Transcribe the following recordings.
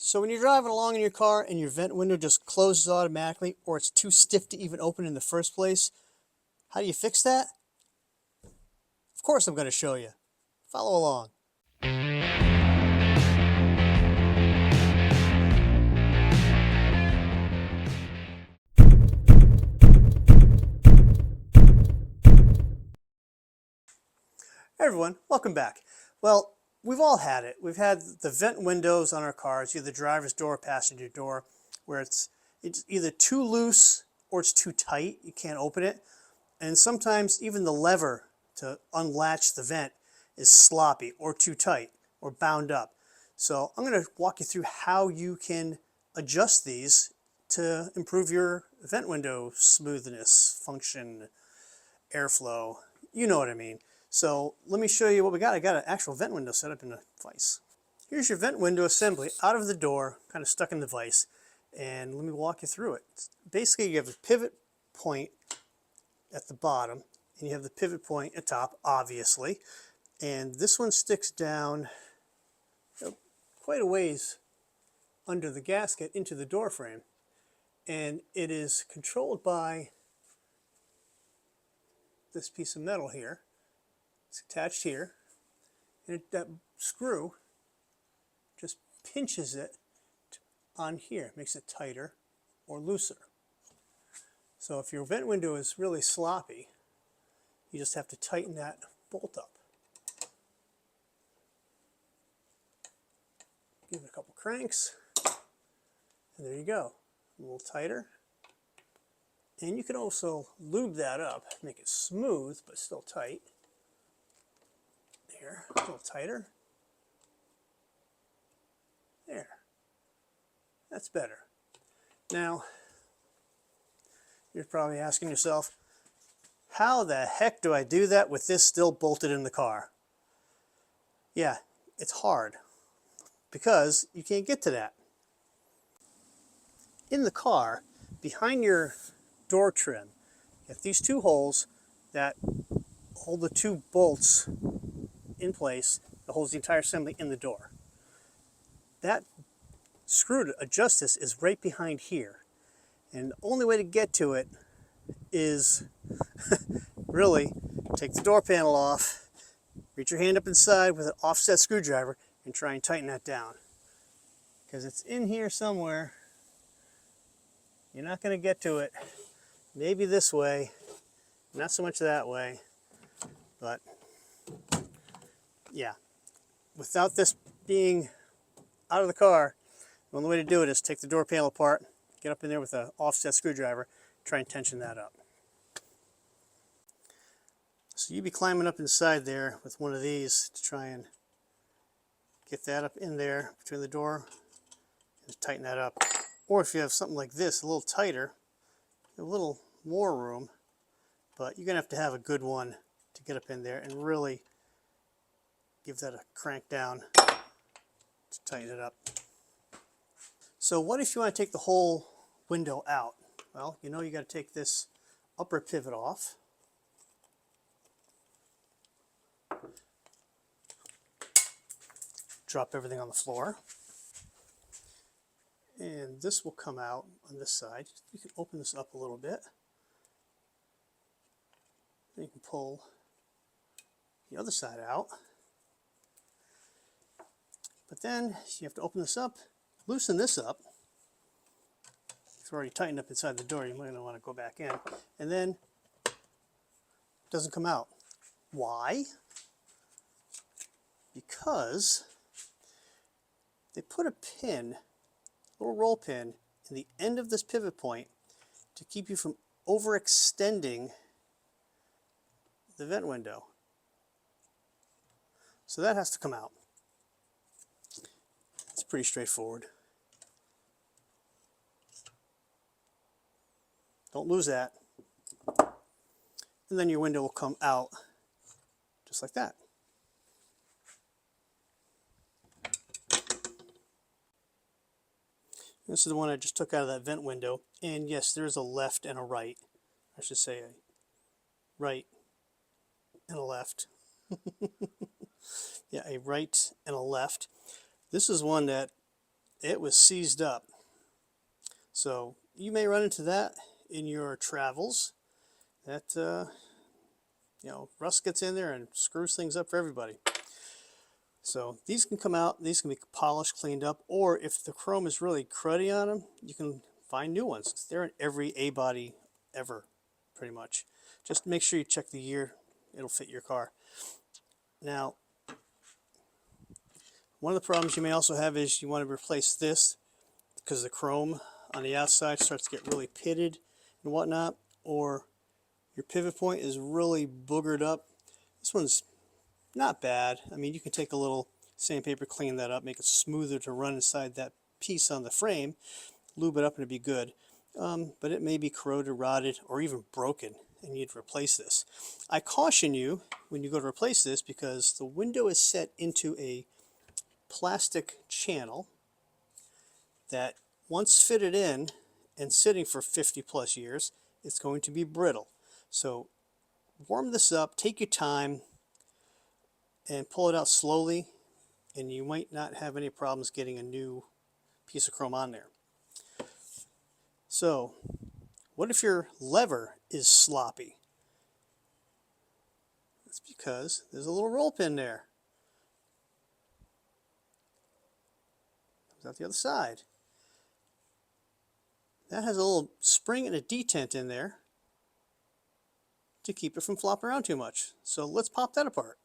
So when you're driving along in your car and your vent window just closes automatically, or it's too stiff to even open in the first place, how do you fix that? Of course I'm going to show you. Follow along. Hey everyone, welcome back. Well, we've all had it. We've had the vent windows on our cars, either driver's door or passenger door, where it's either too loose or it's too tight. You can't open it. And sometimes even the lever to unlatch the vent is sloppy or too tight or bound up. So I'm going to walk you through how you can adjust these to improve your vent window smoothness, function, airflow. You know what I mean. So let me show you what we got. I got an actual vent window set up in a vise. Here's your vent window assembly out of the door, kind of stuck in the vise. And let me walk you through it. Basically, you have a pivot point at the bottom, and you have the pivot point at top, obviously. And this one sticks down quite a ways under the gasket into the door frame. And it is controlled by this piece of metal here. It's attached here. And that screw just pinches it on here, makes it tighter or looser. So if your vent window is really sloppy, you just have to tighten that bolt up. Give it a couple cranks, and there you go. A little tighter. And you can also lube that up, make it smooth but still tight. There, a little tighter. There. That's better. Now, you're probably asking yourself, how the heck do I do that with this still bolted in the car? Yeah, it's hard because you can't get to that. In the car, behind your door trim, you have these two holes that hold the two bolts in place that holds the entire assembly in the door. That screw to adjust this is right behind here. And the only way to get to it is really take the door panel off, reach your hand up inside with an offset screwdriver and try and tighten that down. Because it's in here somewhere. You're not going to get to it. Maybe this way, not so much that way, but yeah. Without this being out of the car, the only way to do it is take the door panel apart, get up in there with an offset screwdriver, try and tension that up. So you'd be climbing up inside there with one of these to try and get that up in there between the door and tighten that up. Or if you have something like this, a little tighter, a little more room, but you're going to have a good one to get up in there and really give that a crank down to tighten it up. So what if you want to take the whole window out? Well, you know you got to take this upper pivot off. Drop everything on the floor. And this will come out on this side. You can open this up a little bit. Then you can pull the other side out. But then you have to open this up, loosen this up. It's already tightened up inside the door. You might not want to go back in. And then it doesn't come out. Why? Because they put a pin, a little roll pin, in the end of this pivot point to keep you from overextending the vent window. So that has to come out. It's pretty straightforward. Don't lose that. And then your window will come out just like that. This is the one I just took out of that vent window. And yes, there is a left and a right. I should say a right and a left. Yeah, a right and a left. This is one that it was seized up. So you may run into that in your travels, that you know, rust gets in there and screws things up for everybody. So these can come out, these can be polished, cleaned up, or if the chrome is really cruddy on them, you can find new ones. They're in every A-body ever, pretty much. Just make sure you check the year, it'll fit your car. Now, one of the problems you may also have is you want to replace this because the chrome on the outside starts to get really pitted and whatnot, or your pivot point is really boogered up. This one's not bad. I mean, you can take a little sandpaper, clean that up, make it smoother to run inside that piece on the frame, lube it up, and it'd be good. But it may be corroded, rotted, or even broken, and you'd replace this. I caution you when you go to replace this because the window is set into a plastic channel that once fitted in and sitting for 50 plus years, it's going to be brittle. So warm this up, take your time, and pull it out slowly, and you might not have any problems getting a new piece of chrome on there. So what if your lever is sloppy? That's because there's a little roll pin there. Comes out the other side. That has a little spring and a detent in there to keep it from flopping around too much. So let's pop that apart.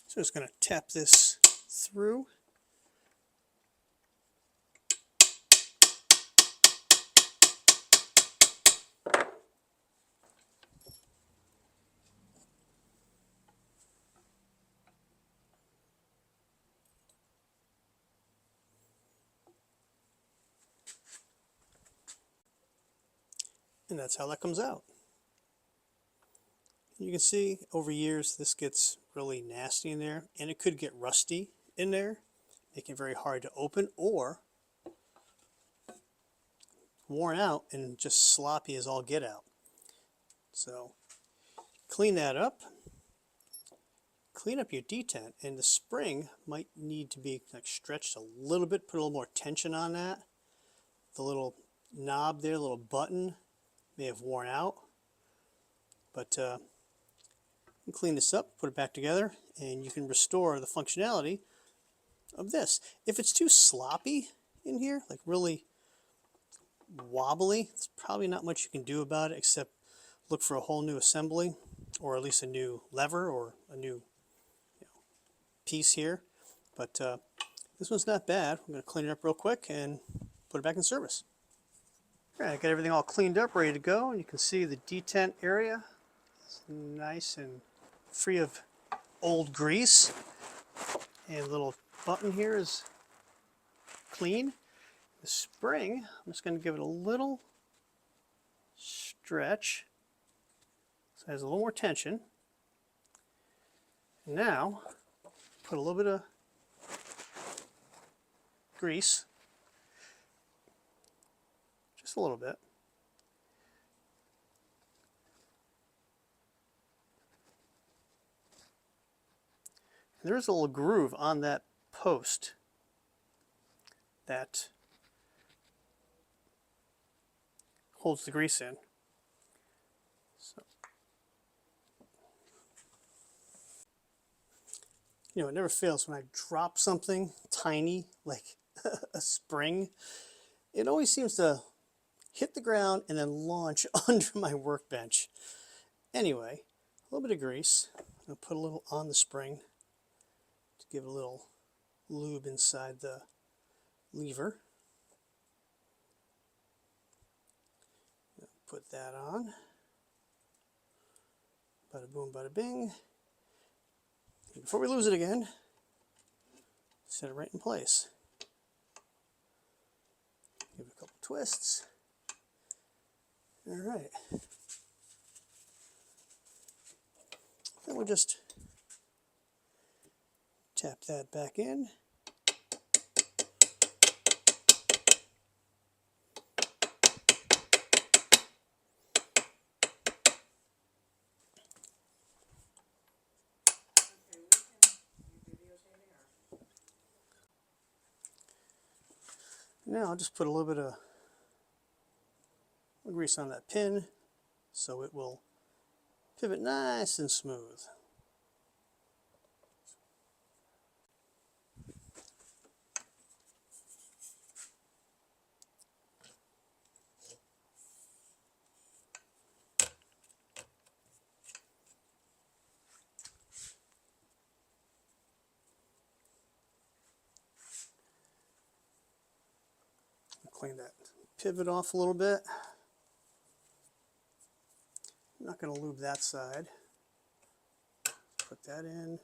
So I'm just going to tap this through. And that's how that comes out. You can see over years this gets really nasty in there, and it could get rusty in there, making it very hard to open, or worn out and just sloppy as all get out. So clean that up, clean up your detent, and the spring might need to be like stretched a little bit, put a little more tension on that. The little knob there, little button, may have worn out, but you clean this up, put it back together, and you can restore the functionality of this. If it's too sloppy in here, like really wobbly, there's probably not much you can do about it except look for a whole new assembly, or at least a new lever or a new piece here. But this one's not bad. I'm going to clean it up real quick and put it back in service. All right, I got everything all cleaned up, ready to go, and you can see the detent area is nice and free of old grease. And the little button here is clean. The spring, I'm just going to give it a little stretch so it has a little more tension. And now, put a little bit of grease, just a little bit. And there's a little groove on that post that holds the grease in. So, you know, it never fails when I drop something tiny like a spring. It always seems to hit the ground and then launch under my workbench. Anyway, a little bit of grease. I'll put a little on the spring to give it a little lube inside the lever. Put that on. Bada boom, bada bing. And before we lose it again, set it right in place. Give it a couple twists. All right. Then we'll just tap that back in. Now I'll just put a little bit of grease on that pin so it will pivot nice and smooth. Clean that pivot off a little bit. I'm not going to lube that side. Put that in.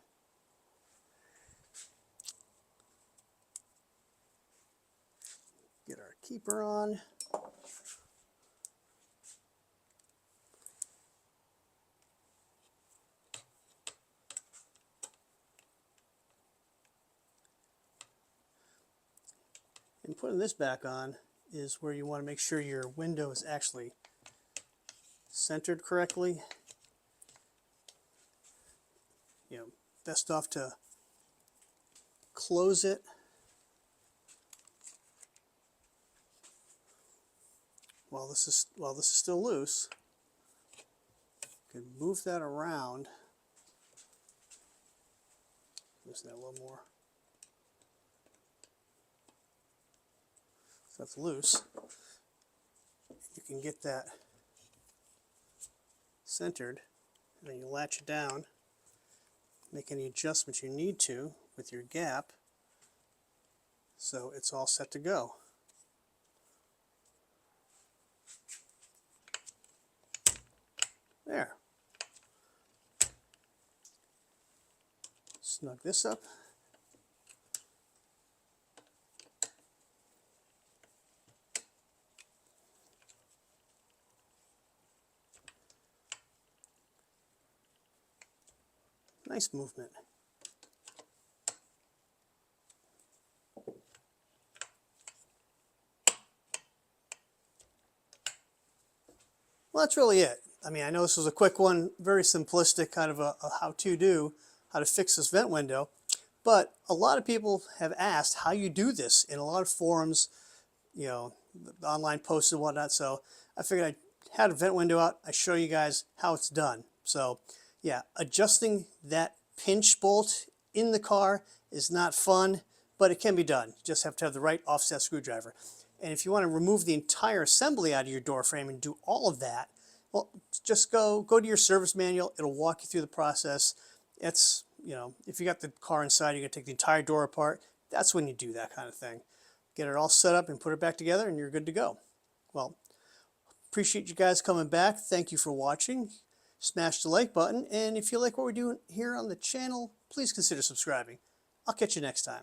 Get our keeper on. And putting this back on is where you want to make sure your window is actually centered correctly. You know, best off to close it while this is still loose. You can move that around. Loosen that a little more. So that's loose. You can get that centered, and then you latch it down. Make any adjustments you need to with your gap, so it's all set to go. There. Snug this up. Nice movement. Well, that's really it. I mean, I know this was a quick one, very simplistic, kind of a how-to do, how to fix this vent window. But a lot of people have asked how you do this in a lot of forums, you know, online posts and whatnot. So I figured I had a vent window out. I show you guys how it's done. So yeah, adjusting that pinch bolt in the car is not fun, but it can be done. You just have to have the right offset screwdriver. And if you want to remove the entire assembly out of your door frame and do all of that, well, just go to your service manual. It'll walk you through the process. It's, you know, if you got the car inside, you're going to take the entire door apart. That's when you do that kind of thing. Get it all set up and put it back together, and you're good to go. Well, appreciate you guys coming back. Thank you for watching. Smash the like button, and if you like what we're doing here on the channel, please consider subscribing. I'll catch you next time.